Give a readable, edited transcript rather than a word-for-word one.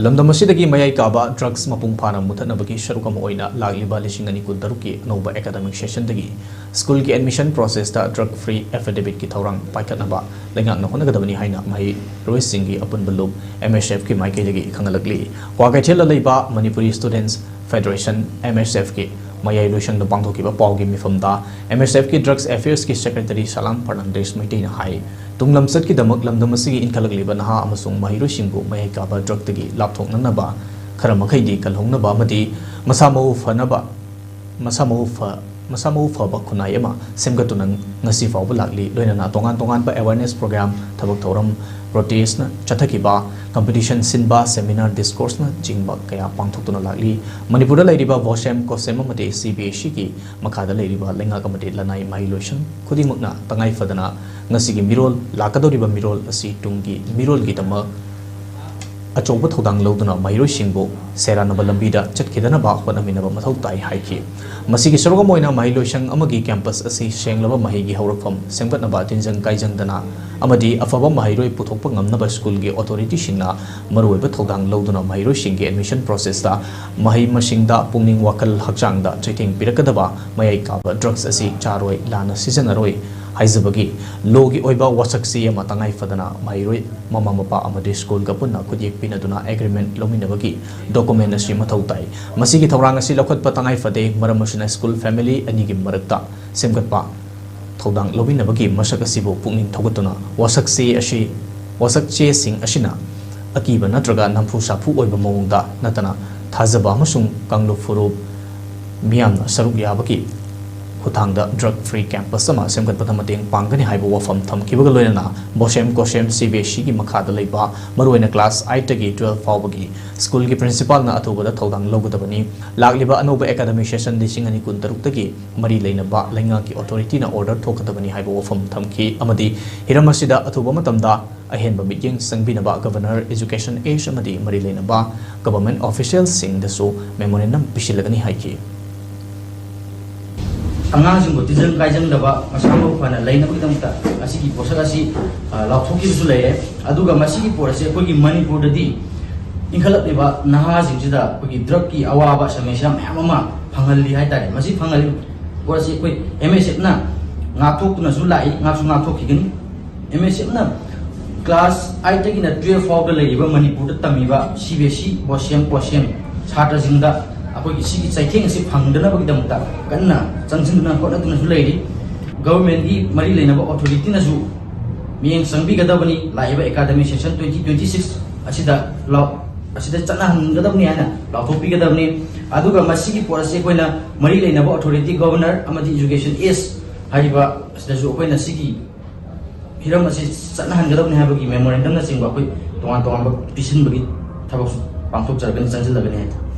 लमदमसिदगी मयाई काबा drugs मपुंग फाना मुथनबगी शरुकम ओइना लागिबा लिसिंग अनि कुदरुकी nova academic session दगी school की एडमिशन प्रोसेस ता ड्रग फ्री एफिडेविट की थौरंग पाइखतनबा लेंगाक नहोनगदबनी हाइना मही रोय सिंगी अपन बलुब एमएसएफ की माइके दगी खंगलगली क्वागैथेल लैबा मणिपुरी स्टूडेंट्स फेडरेशन एमएसएफ की मयाई लोइसंग पांथोकिबा पावगी मिफमदा एमएसएफ की ड्रग्स अफेयर्स की सेक्रेटरी सलाम फर्नांडिस मैटेना हाई तुम लमसद की दमक लमदमसिगी इनखलगलिबा नहा अमसुंग महिरोसिंगु मयाई काबा ड्रग तगी लापथोकननबा खर मखैदी कलहोंगनबा अमदी मसामौ फबा खुनाई अमा सेमगतुना ngasi फावबा लागली लोइनना तोंगान तोंगान बा अवेयरनेस प्रोग्राम थबक थौरम प्रोटेस्ट न चथकिबा कंपटीशन सिनबा सेमिनार डिस्कोर्स न चिंगबा कया पांथोक्तुना लागली मणिपुर लैरिबा वोसेम कोसेम अमदे सीबीएसई की मखादा लैरिबा लेंगा कमदे लनाई माइलोशन खुदिमकना तंगाई Fadna ngasi gi mirol lakadoriba mirol asi tungi mirol gi dama अचौब थौदांग लौदुना माइरो सिंगबो सेरानबा लंबीदा चटखिदनबा होनमिनबा मथौ ताई हाइखि मसिगी सरगम ओइना माइलोइसंग अमगी कैंपस असि सेंगलबा महिगी हौरफम सेंगबतनबा तिनजंग काइजंगदना अमदी अफबा माइरोइ पुथोकपा ngamnaba स्कूल की अथॉरिटी सिंगना मरुइबा थौदांग लौदुना माइरो सिंगी एडमिशन प्रोसेस दा महि मसिंगदा पुंगनिंग वाकल हकचांगदा चैथिंग पिरकदबा मयाई काबा ड्रग्स असि चारोइ लाना सिजनरोइ हाइजबगी लोगी ओइबा वासक्सी अमा तंगाई फदना माइरोइ ममा मपा अमदे स्कूल का पुन्ना खुदियक पिनदुना एग्रीमेंट लोमिनबगी डॉक्यूमेंट असि मथौ ताई मसिगी थौरांग असि लखतपा तंगाई फदे मरमसना स्कूल फैमिली अनिगी मरकता सेमगतपा थौदांग लोमिनबगी मसक असिबो पुंगनिंग थौगतुना वासक्चे सिंग असिना अकीबा नत्रगा नंफु साफु ओइबा मौंगदा नतना थाजबा अमसुंग कांगलु फुरुब मियामना सरुक याबगी खुथांग ड्रग फ्री कैंपस सेमगतपद मतेंग पांगनी हाइब वफम थमखिबग लोइना बोसेम कोसेम सीबीएसई की मखाद लेबा मरुइना क्लास 8 तगी 12 फावबगी स्कूल की प्रिंसिपल ना अथुबदा थौदांग लौगदबनी लागलिबा अनोबा एकेडमिक सेशन लिसिंग अनि कुन तरुक तगी मरी लेनबा लेंगा की अथॉरिटी ना ऑर्डर थोकदबनी हाइब वफम थमखि अमदी हिरमसिदा अथुबा मतमदा अहेनबा मीटिंग संगबिनबा गवर्नर एजुकेशन एज अमदी मरी लेनबा गवर्नमेंट ऑफिशियल सिंग दसो मेमोरेंडम पिसिलगनी हाइखि अंगांसिंगो तिजंग काइजंगदबा मसामो फना लैनबगदमता असिगी पोसक असि लाथोकिबसु लैरे अदुगा मसिगी पोरसे कोगी मणिपुरददी इंखलबलिबा नहाजिंगजिदा कोगी ड्रग की अवाबा समस्या मयाममा फंगल्ली हाइतारे मसि फंगल्ली पोरसे कोई एमएसएफ ना ngathoktunasु lai ngapsu ngathokigini एमएसएफ ना क्लास 8 तगिना 12 फावदा लैरिबा मणिपुरदा तमिबा सीबीएसई बोसेम कोसेम छात्रजिंगदा अखोगी सिगी चाइथेंग से फंगदनबगदमता कन्ना चंगजिंगना होनतुनसु लैरि गवर्नमेंट की मरी लेनबा अथॉरिटी नसु मियंग संबिगदबनी लाइबा एकेडमिक सेशन 2026 असिदा लॉ असिदा चनाहंगदबनी हाना लाथोपिगदबनी अदुगा मसिगी पोरसे कोइना मरी लेनबा अथॉरिटी गवर्नर अमदि एजुकेशन एस हाइबा असिदाजु कोइना सिगी हिरम असि चनाहंगदबनी हाबगी मेमोरेंडम ना सिंगबा कोइ तोंगान तोंगान पिसिनबगी थबक पांथोक जरगनी चंजिलगनी हाइता